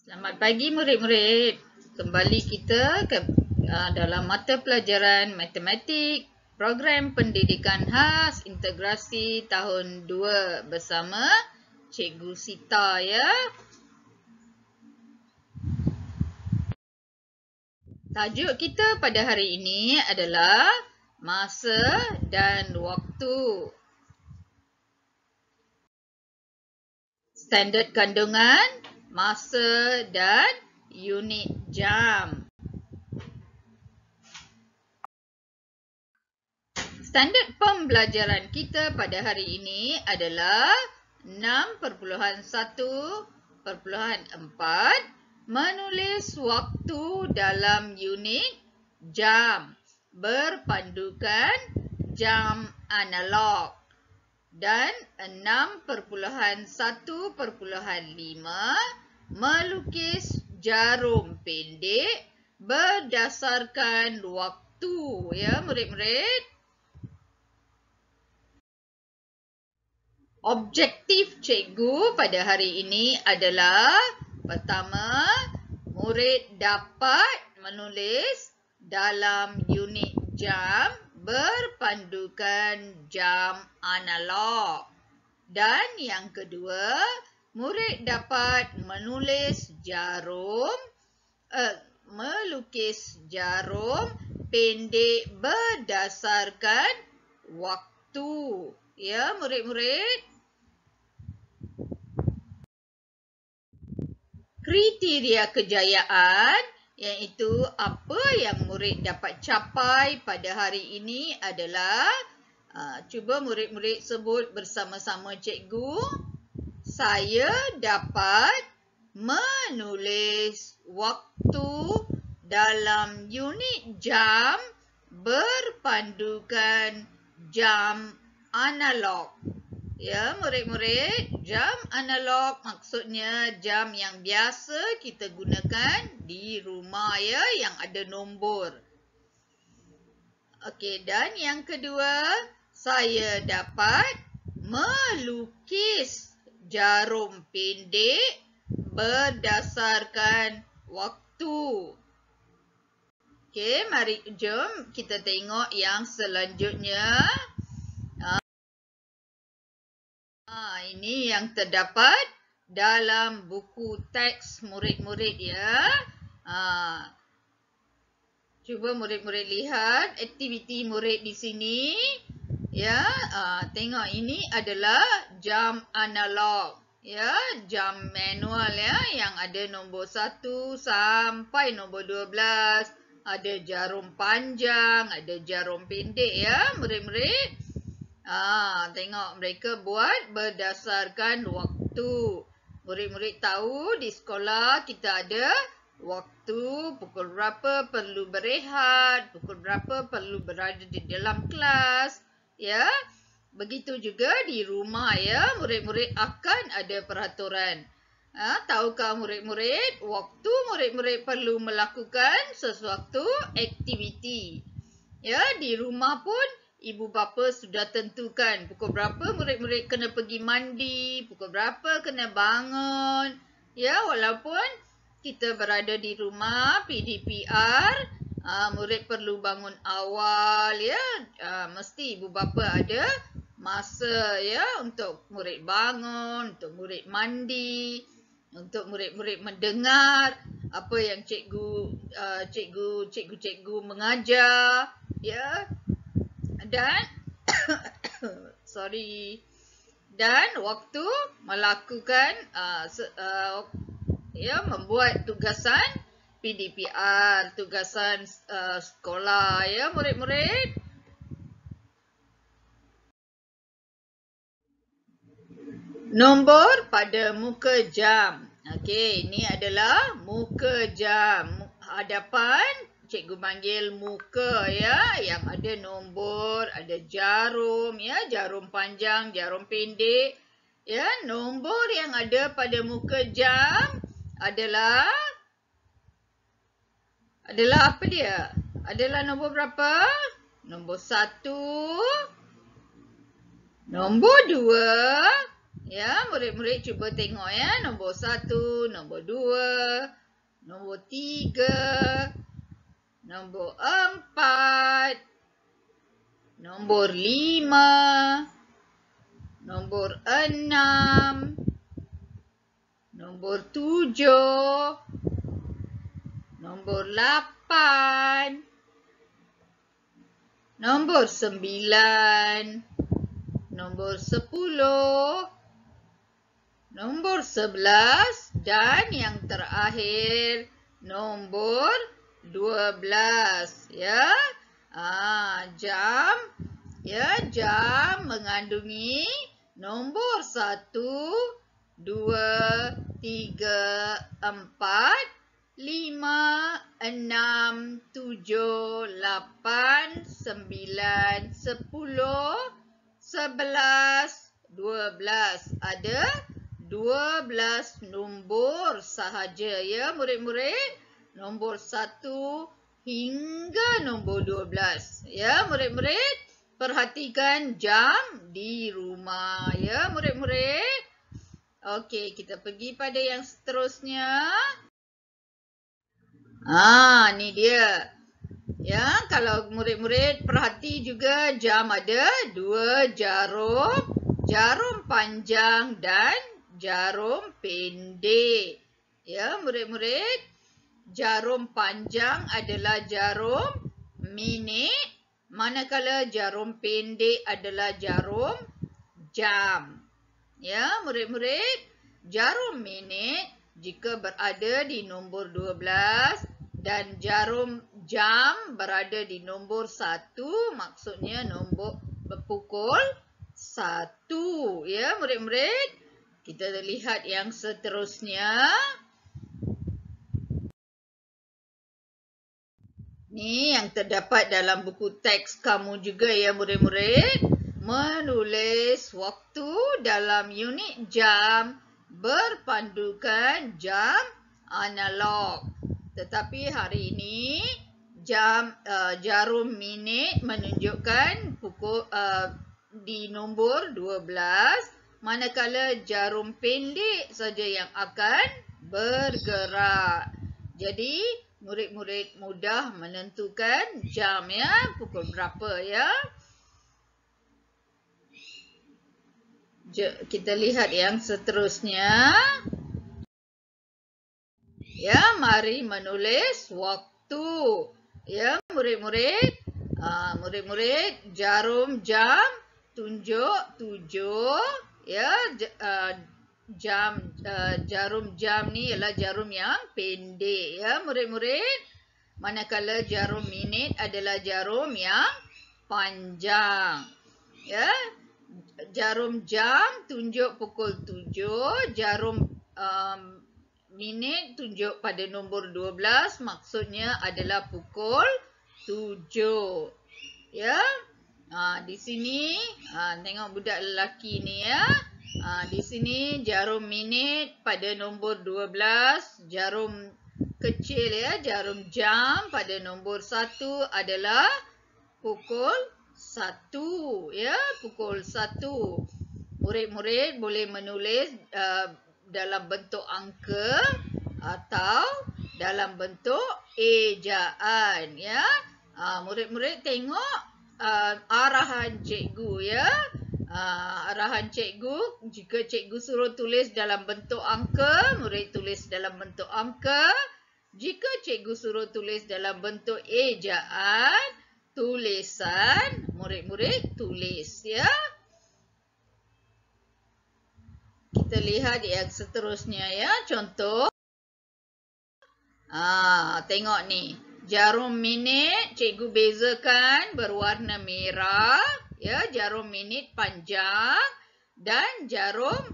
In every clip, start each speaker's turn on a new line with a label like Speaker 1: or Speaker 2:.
Speaker 1: Selamat pagi murid-murid. Kembali kita ke dalam mata pelajaran matematik program pendidikan khas integrasi tahun 2 bersama Cikgu Sita ya. Tajuk kita pada hari ini adalah masa dan waktu. Standard kandungan, masa dan unit jam. Standard pembelajaran kita pada hari ini adalah 6.1.4 menulis waktu dalam unit jam berpandukan jam analog dan 6.1.5 melukis jarum pendek berdasarkan waktu ya murid-murid. Objektif cikgu pada hari ini adalah pertama, murid dapat menulis dalam unit jam berpandukan jam analog. Dan yang kedua, murid dapat melukis jarum pendek berdasarkan waktu. Ya, murid-murid. Kriteria kejayaan iaitu apa yang murid dapat capai pada hari ini adalah cuba murid-murid sebut bersama-sama cikgu. Saya dapat menulis waktu dalam unit jam berpandukan jam analog. Ya, murid-murid, jam analog maksudnya jam yang biasa kita gunakan di rumah ya, yang ada nombor. Okey, dan yang kedua, saya dapat melukis jarum pendek berdasarkan waktu. Okey, mari jom kita tengok yang selanjutnya. Ini yang terdapat dalam buku teks murid-murid ya. Cuba murid-murid lihat aktiviti murid di sini. Ya, tengok ini adalah jam analog. Ya, jam manual ya yang ada nombor 1 sampai nombor 12. Ada jarum panjang, ada jarum pendek ya, murid-murid. Tengok mereka buat berdasarkan waktu. Murid-murid tahu di sekolah kita ada waktu, pukul berapa perlu berehat, pukul berapa perlu berada di dalam kelas. Ya, begitu juga di rumah ya, murid-murid akan ada peraturan. Tahukah murid-murid, waktu murid-murid perlu melakukan sesuatu aktiviti. Ya, di rumah pun ibu bapa sudah tentukan pukul berapa murid-murid kena pergi mandi, pukul berapa kena bangun. Ya, walaupun kita berada di rumah PDPR, murid perlu bangun awal ya. Mesti ibu bapa ada masa ya untuk murid bangun, untuk murid mandi, untuk murid-murid mendengar apa yang cikgu mengajar ya. Dan dan waktu melakukan membuat tugasan PDPR, tugasan sekolah ya murid-murid. Nombor pada muka jam. Okey, ini adalah muka jam. Hadapan cikgu panggil muka ya, yang ada nombor, ada jarum ya, jarum panjang, jarum pendek. Ya, nombor yang ada pada muka jam adalah apa dia? Adalah nombor berapa? Nombor 1, nombor 2, Ya, murid-murid cuba tengok ya. Nombor 1, nombor 2, nombor 3, nombor 4, nombor 5, nombor 6, nombor 7, nombor 8, nombor 9, nombor 10, nombor 11 dan yang terakhir nombor 12 ya. Jam jam mengandungi nombor 1, 2, 3, 4, 5, 6, 7, 8, 9, 10, 11, 12. Ada 12 nombor sahaja ya murid-murid. Nombor 1 hingga nombor 12. Ya murid-murid, perhatikan jam di rumah ya murid-murid. Okey, kita pergi pada yang seterusnya. Ni dia. Ya, kalau murid-murid perhati juga jam ada 2 jarum. Jarum panjang dan jarum pendek. Ya, murid-murid. Jarum panjang adalah jarum minit. Manakala jarum pendek adalah jarum jam. Ya, murid-murid. Jarum minit jika berada di nombor 12 dan jarum jam berada di nombor 1, maksudnya nombor pukul 1. Ya, murid-murid. Kita lihat yang seterusnya. Ni yang terdapat dalam buku teks kamu juga ya murid-murid. Menulis waktu dalam unit jam berpandukan jam analog. Tetapi hari ini jarum minit menunjukkan pukul di nombor 12, manakala jarum pendek saja yang akan bergerak. Jadi murid-murid mudah menentukan jam ya, pukul berapa ya. Kita lihat yang seterusnya. Ya, mari menulis waktu. Ya, murid-murid. Murid-murid, jarum jam tunjuk 7. Ya, jarum jam ni ialah jarum yang pendek ya murid-murid. Manakala jarum minit adalah jarum yang panjang. Ya. Jarum jam tunjuk pukul 7, jarum minit tunjuk pada nombor 12, maksudnya adalah pukul 7. Ya. Di sini tengok budak lelaki ni ya. Di sini jarum minit pada nombor 12, jarum kecil ya, jarum jam pada nombor 1 adalah pukul 1 ya, pukul 1. Murid-murid boleh menulis dalam bentuk angka atau dalam bentuk ejaan ya. Murid-murid tengok arahan cikgu ya. Arahan cikgu, jika cikgu suruh tulis dalam bentuk angka, murid tulis dalam bentuk angka. Jika cikgu suruh tulis dalam bentuk ejaan, tulisan, murid-murid tulis ya. Kita lihat yang seterusnya ya, contoh. Tengok ni. Jarum minit cikgu bezakan berwarna merah, ya, jarum minit panjang dan jarum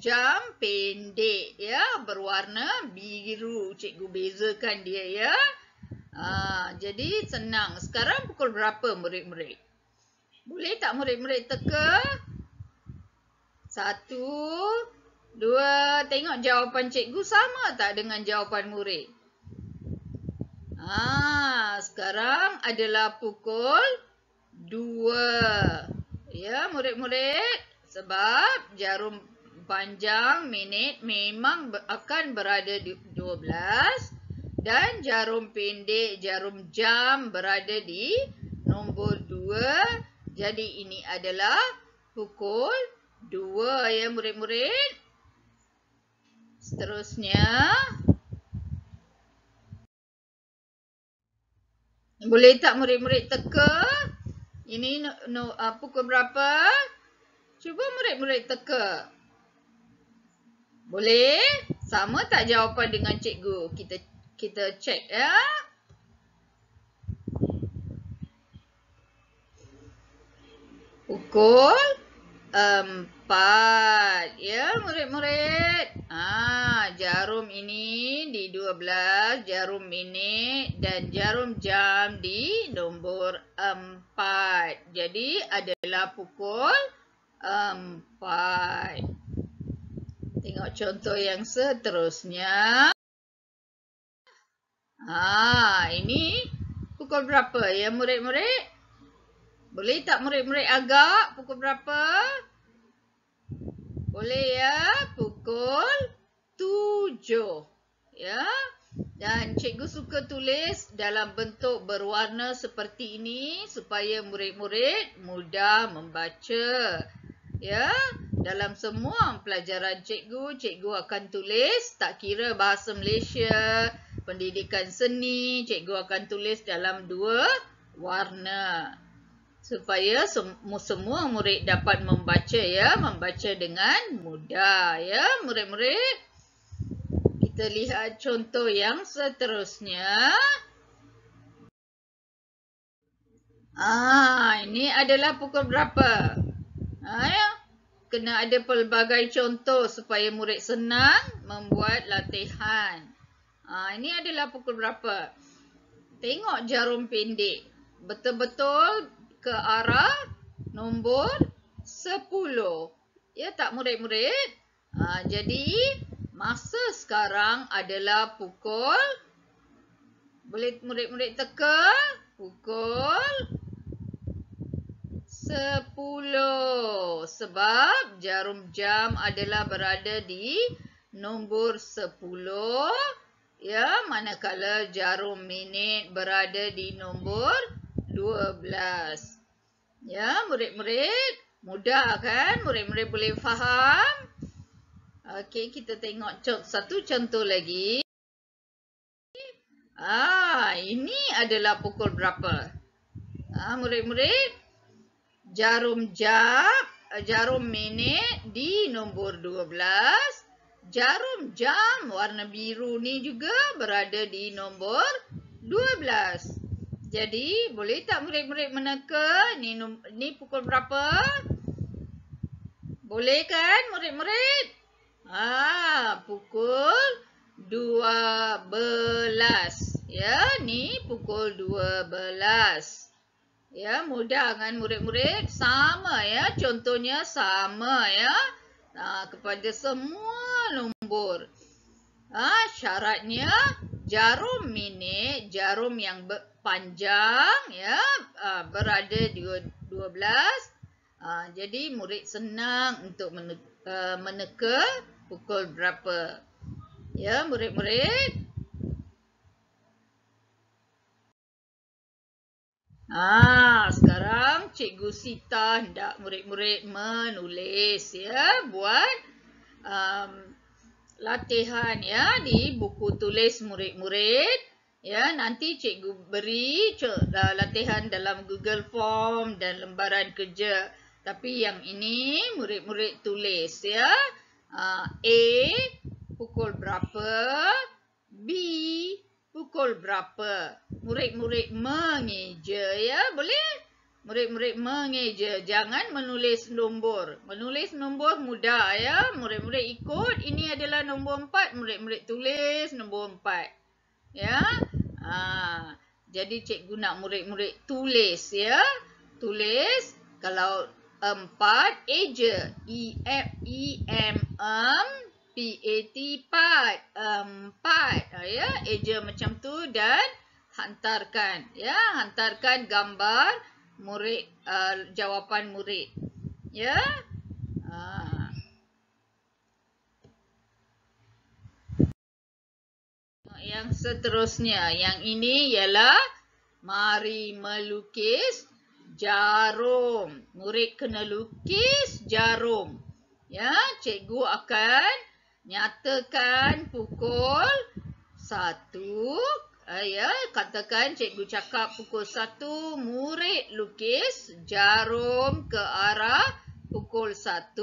Speaker 1: jam pendek ya, berwarna biru. Cikgu bezakan dia ya. Jadi senang. Sekarang pukul berapa murid-murid? Boleh tak murid-murid teka? 1, 2. Tengok jawapan cikgu sama tak dengan jawapan murid? Sekarang adalah pukul 2. Ya murid-murid. Sebab jarum panjang minit memang akan berada di 12 dan jarum pendek, jarum jam berada di nombor 2. Jadi ini adalah pukul 2 ya murid-murid. Seterusnya, boleh tak murid-murid teka? Ini pukul berapa? Cuba murid-murid teka. Boleh? Sama tak jawapan dengan cikgu? Kita cek ya. Pukul 4 ya murid-murid. Jarum ini di 12, jarum minit dan jarum jam di nombor 4. Jadi adalah pukul 4. Tengok contoh yang seterusnya. Ini pukul berapa ya murid-murid? Boleh tak murid-murid agak pukul berapa? Boleh ya, pukul 7. Ya. Dan cikgu suka tulis dalam bentuk berwarna seperti ini supaya murid-murid mudah membaca. Ya, dalam semua pelajaran cikgu akan tulis, tak kira bahasa Malaysia, pendidikan seni, cikgu akan tulis dalam 2 warna. Supaya semua murid dapat membaca ya, membaca dengan mudah ya murid-murid. Kita lihat contoh yang seterusnya. Ini adalah pukul berapa? Ya. Kena ada pelbagai contoh supaya murid senang membuat latihan. Ini adalah pukul berapa? Tengok jarum pendek. Betul-betul ke arah nombor 10. Ya tak murid-murid? Jadi masa sekarang adalah pukul, boleh murid-murid teka? Pukul 10. Sebab jarum jam adalah berada di nombor 10. Ya, manakala jarum minit berada di nombor 12. Ya, murid-murid, mudah kan? Murid-murid boleh faham? Okey, kita tengok satu contoh lagi. Ini adalah pukul berapa? Murid-murid, jarum minit di nombor 12. Jarum jam warna biru ni juga berada di nombor 12. Jadi, boleh tak murid-murid meneka? Ni pukul berapa? Boleh kan murid-murid? Pukul 12. Ya, ni pukul 12. Ya, mudah kan murid-murid? Sama ya, contohnya sama ya. Kepada semua nombor. Syaratnya jarum minit, jarum yang panjang ya, berada di 12. Jadi murid senang untuk meneka pukul berapa. Ya, murid-murid. Sekarang Cikgu Sita hendak murid-murid menulis ya, buat latihan ya di buku tulis murid-murid. Ya, nanti cikgu beri latihan dalam Google Form dan lembaran kerja. Tapi yang ini murid-murid tulis ya. A, pukul berapa? B, pukul berapa? Murid-murid mengeja ya, boleh? Murid-murid mengeja, jangan menulis nombor. Menulis nombor mudah ya, murid-murid ikut. Ini adalah nombor 4, murid-murid tulis nombor 4. Ya. Jadi cikgu nak murid-murid tulis ya. Tulis kalau 4 eja, EFEMM PAT 4 ya, eja macam tu dan hantarkan ya, hantarkan gambar murid, jawapan murid ya. Yang seterusnya, yang ini ialah mari melukis jarum. Murid kena lukis jarum. Ya, cikgu akan nyatakan pukul 1. Ya, katakan cikgu cakap pukul 1, murid lukis jarum ke arah pukul 1.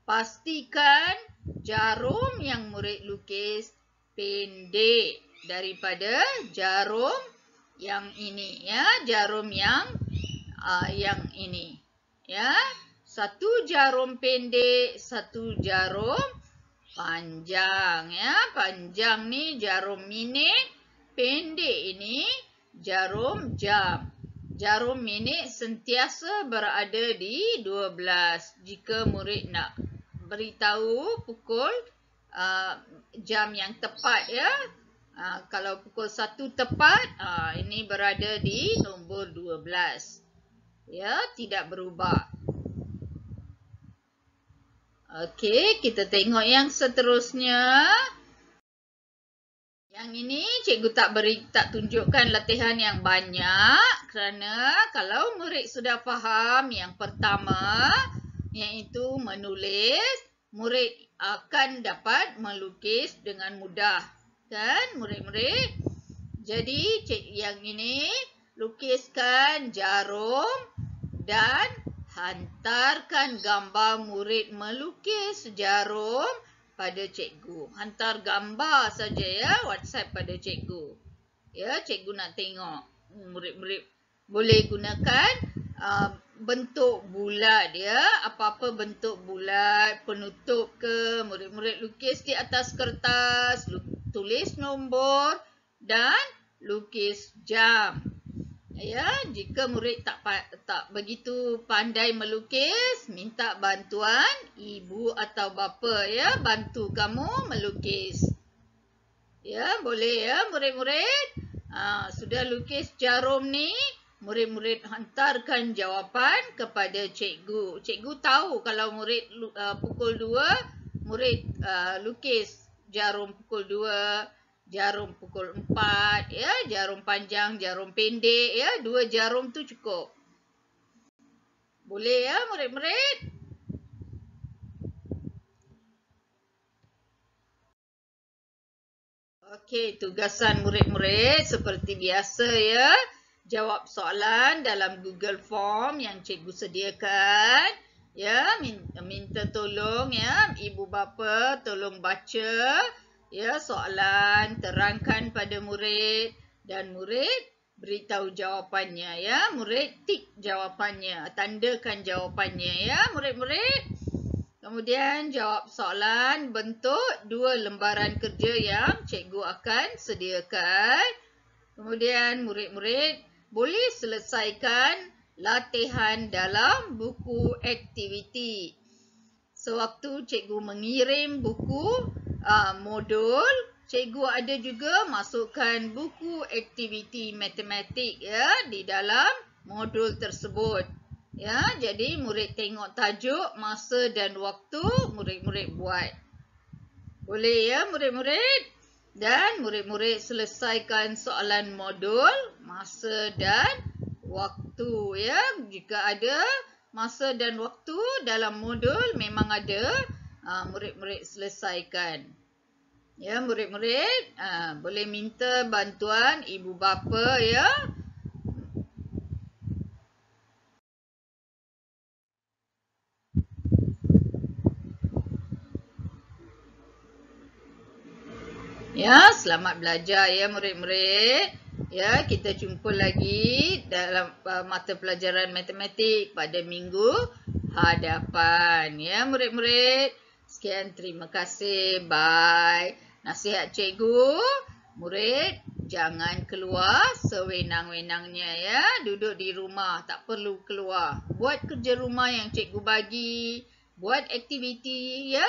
Speaker 1: Pastikan jarum yang murid lukis pendek daripada jarum yang ini, ya, jarum yang ini, ya. Satu jarum pendek, satu jarum panjang, ya. Panjang ni jarum minit, pendek ini jarum jam. Jarum minit sentiasa berada di 12 jika murid nak beritahu pukul jam yang tepat, ya. Kalau pukul 1 tepat, ini berada di nombor 12. Ya, tidak berubah. Okey, kita tengok yang seterusnya. Yang ini cikgu tak tunjukkan latihan yang banyak kerana kalau murid sudah faham yang pertama iaitu menulis, murid akan dapat melukis dengan mudah, kan murid-murid? Jadi yang ini lukiskan jarum dan hantarkan gambar murid melukis jarum pada cikgu. Hantar gambar saja, ya, WhatsApp pada cikgu. Ya, cikgu nak tengok. Murid-murid boleh gunakan bentuk bulat, ya. Apa-apa bentuk bulat, penutup ke, murid-murid lukis di atas kertas, tulis nombor dan lukis jam. Ya, jika murid tak begitu pandai melukis, minta bantuan ibu atau bapa, ya, bantu kamu melukis. Ya, boleh, ya, murid-murid. Sudah lukis jarum ni, murid-murid hantarkan jawapan kepada cikgu. Cikgu tahu kalau murid pukul 2, murid lukis jarum pukul 2, jarum pukul 4, ya, jarum panjang, jarum pendek, ya, 2 jarum tu cukup. Boleh, ya, murid-murid? Okey, tugasan murid-murid seperti biasa, ya. Jawab soalan dalam Google Form yang cikgu sediakan. Ya, minta tolong, ya, ibu bapa tolong baca, ya, soalan, terangkan pada murid dan murid beritahu jawapannya, ya. Murid tik jawapannya, tandakan jawapannya, ya, murid-murid. Kemudian jawab soalan bentuk 2 lembaran kerja yang cikgu akan sediakan. Kemudian murid-murid boleh selesaikan latihan dalam buku aktiviti. Sewaktu cikgu mengirim buku modul, cikgu ada juga masukkan buku aktiviti matematik, ya, di dalam modul tersebut. Ya, jadi murid tengok tajuk, masa dan waktu, murid-murid buat. Boleh, ya, murid-murid? Dan murid-murid selesaikan soalan modul, masa dan waktu, ya. Jika ada masa dan waktu dalam modul, memang ada, murid-murid selesaikan. Ya, murid-murid boleh minta bantuan ibu bapa, ya. Ya, selamat belajar, ya, murid-murid. Ya, kita jumpa lagi dalam mata pelajaran matematik pada minggu hadapan. Ya, murid-murid. Sekian, terima kasih. Bye. Nasihat cikgu, murid jangan keluar sewenang-wenangnya, ya. Duduk di rumah, tak perlu keluar. Buat kerja rumah yang cikgu bagi. Buat aktiviti, ya.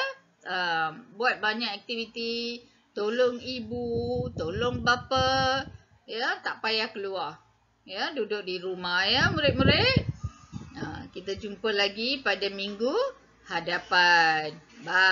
Speaker 1: Buat banyak aktiviti. Tolong ibu, tolong bapa, ya, tak payah keluar. Ya, duduk di rumah, ya, murid-murid. Kita jumpa lagi pada minggu hadapan. Bye.